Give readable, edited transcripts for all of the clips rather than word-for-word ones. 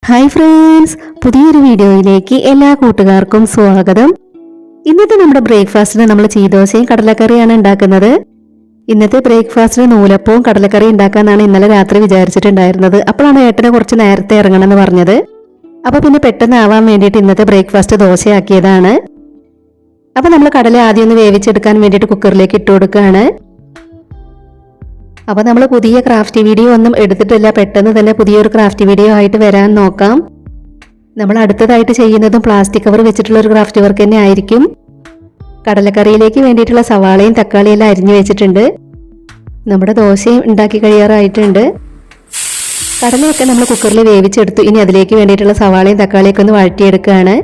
Hi friends, പുതിയൊരു വീഡിയോയിലേക്ക് എല്ലാ കൂട്ടുകാർക്കും സ്വാഗതം. ഇന്നത്തെ നമ്മുടെ ബ്രേക്ക്ഫാസ്റ്റിന് നമ്മൾ ചീദോശയും കടലക്കറിയാണ് ഉണ്ടാക്കുന്നത്. ഇന്നത്തെ ബ്രേക്ക്ഫാസ്റ്റിന് നൂലപ്പവും കടലക്കറി ഉണ്ടാക്കാനാണ് ഇന്നലെ രാത്രി വിചാരിച്ചിട്ടുണ്ടായിരുന്നത്. അപ്പോഴാണ് ഏട്ടനെ കുറച്ച് നേരത്തെ ഇറങ്ങണമെന്ന് പറഞ്ഞത്. അപ്പോൾ പിന്നെ പെട്ടെന്ന് ആവാൻ വേണ്ടിയിട്ട് ഇന്നത്തെ ബ്രേക്ക്ഫാസ്റ്റ് ദോശയാക്കിയതാണ്. അപ്പോൾ നമ്മൾ കടല ആദ്യം ഒന്ന് വേവിച്ചെടുക്കാൻ വേണ്ടിയിട്ട് കുക്കറിലേക്ക് ഇട്ട് കൊടുക്കുകയാണ്. അപ്പോൾ നമ്മൾ പുതിയ ക്രാഫ്റ്റ് വീഡിയോ ഒന്നും എടുത്തിട്ടില്ല, പെട്ടെന്ന് തന്നെ പുതിയൊരു ക്രാഫ്റ്റ് വീഡിയോ ആയിട്ട് വരാൻ നോക്കാം. നമ്മൾ അടുത്തതായിട്ട് ചെയ്യുന്നതും പ്ലാസ്റ്റിക് കവർ വെച്ചിട്ടുള്ള ഒരു ക്രാഫ്റ്റ് വർക്ക് തന്നെ ആയിരിക്കും. കടലക്കറിയിലേക്ക് വേണ്ടിയിട്ടുള്ള സവാളയും തക്കാളിയും എല്ലാം അരിഞ്ഞു വെച്ചിട്ടുണ്ട്. നമ്മുടെ ദോശയും ഉണ്ടാക്കി കഴിയാറായിട്ടുണ്ട്. കടലയൊക്കെ നമ്മൾ കുക്കറിൽ വേവിച്ചെടുത്തു. ഇനി അതിലേക്ക് വേണ്ടിയിട്ടുള്ള സവാളയും തക്കാളിയൊക്കെ ഒന്ന് വഴറ്റിയെടുക്കുകയാണ്.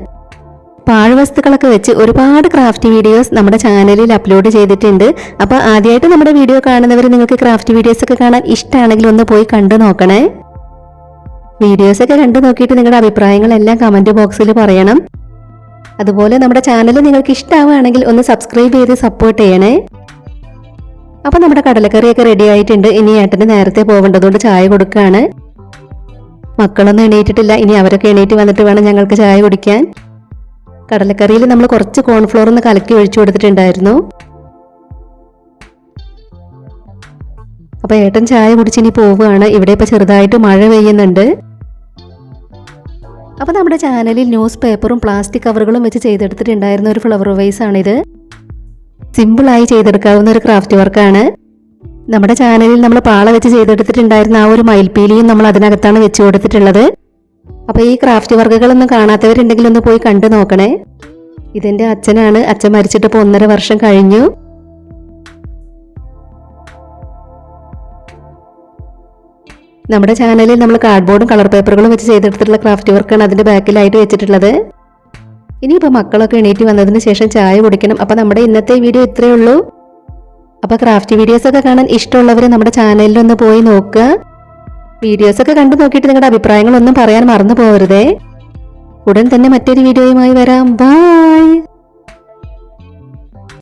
പാഴ്വസ്തുക്കളൊക്കെ വെച്ച് ഒരുപാട് ക്രാഫ്റ്റ് വീഡിയോസ് നമ്മുടെ ചാനലിൽ അപ്ലോഡ് ചെയ്തിട്ടുണ്ട്. അപ്പോൾ ആദ്യമായിട്ട് നമ്മുടെ വീഡിയോ കാണുന്നവർ നിങ്ങൾക്ക് ക്രാഫ്റ്റ് വീഡിയോസ് ഒക്കെ കാണാൻ ഇഷ്ടമാണെങ്കിൽ ഒന്ന് പോയി കണ്ടു നോക്കണേ. വീഡിയോസൊക്കെ കണ്ടു നോക്കിയിട്ട് നിങ്ങളുടെ അഭിപ്രായങ്ങളെല്ലാം കമൻറ്റ് ബോക്സിൽ പറയണം. അതുപോലെ നമ്മുടെ ചാനൽ നിങ്ങൾക്ക് ഇഷ്ടമാവുകയാണെങ്കിൽ ഒന്ന് സബ്സ്ക്രൈബ് ചെയ്ത് സപ്പോർട്ട് ചെയ്യണേ. അപ്പോൾ നമ്മുടെ കടലക്കറിയൊക്കെ റെഡി ആയിട്ടുണ്ട്. ഇനി ഏട്ടന് നേരത്തെ പോകേണ്ടതുകൊണ്ട് ചായ കൊടുക്കുകയാണ്. മക്കളൊന്നും എണീറ്റിട്ടില്ല, ഇനി അവരൊക്കെ എണീറ്റ് വന്നിട്ട് വേണം ഞങ്ങൾക്ക് ചായ കുടിക്കാൻ. കടലക്കറിയിൽ നമ്മൾ കുറച്ച് കോൺഫ്ലോർ ഒന്ന് കലക്കി ഒഴിച്ചു കൊടുത്തിട്ടുണ്ടായിരുന്നു. അപ്പോൾ ഏട്ടൻ ചായ കുടിച്ചിനി പോവുകയാണ്. ഇവിടെ ഇപ്പോൾ ചെറുതായിട്ട് മഴ പെയ്യുന്നുണ്ട്. അപ്പോൾ നമ്മുടെ ചാനലിൽ ന്യൂസ് പേപ്പറും പ്ലാസ്റ്റിക് കവറുകളും വെച്ച് ചെയ്തെടുത്തിട്ടുണ്ടായിരുന്ന ഒരു ഫ്ലവർ വൈസ് ആണിത്. സിമ്പിളായി ചെയ്തെടുക്കാവുന്ന ഒരു ക്രാഫ്റ്റ് വർക്കാണ്. നമ്മുടെ ചാനലിൽ നമ്മൾ പാള വെച്ച് ചെയ്തെടുത്തിട്ടുണ്ടായിരുന്ന ആ ഒരു മയിൽപ്പീലിയും നമ്മൾ അതിനകത്താണ് വെച്ച് കൊടുത്തിട്ടുള്ളത്. അപ്പോൾ ഈ ക്രാഫ്റ്റ് വർക്കുകളൊന്നും കാണാത്തവരുണ്ടെങ്കിൽ ഒന്ന് പോയി കണ്ടു നോക്കണേ. ഇതെൻ്റെ അച്ഛനാണ്. അച്ഛൻ മരിച്ചിട്ട് ഇപ്പോൾ 1.5 വർഷം കഴിഞ്ഞു. നമ്മുടെ ചാനലിൽ നമ്മൾ കാർഡ്ബോർഡും കളർ പേപ്പറുകളും വെച്ച് ചെയ്തെടുത്തിട്ടുള്ള ക്രാഫ്റ്റ് വർക്കാണ് അതിൻ്റെ ബാക്കിലായിട്ട് വെച്ചിട്ടുള്ളത്. ഇനിയിപ്പോൾ മക്കളൊക്കെ എണീറ്റ് വന്നതിന് ശേഷം ചായ കുടിക്കണം. അപ്പോൾ നമ്മുടെ ഇന്നത്തെ വീഡിയോ ഇത്രയേ ഉള്ളൂ. അപ്പോൾ ക്രാഫ്റ്റ് വീഡിയോസൊക്കെ കാണാൻ ഇഷ്ടമുള്ളവർ നമ്മുടെ ചാനലിലൊന്ന് പോയി നോക്കുക. വീഡിയോസൊക്കെ കണ്ടു നോക്കിയിട്ട് നിങ്ങളുടെ അഭിപ്രായങ്ങളൊന്നും പറയാൻ മറന്നു പോകരുതേ. ഉടൻ തന്നെ മറ്റൊരു വീഡിയോയുമായി വരാം. ബൈ.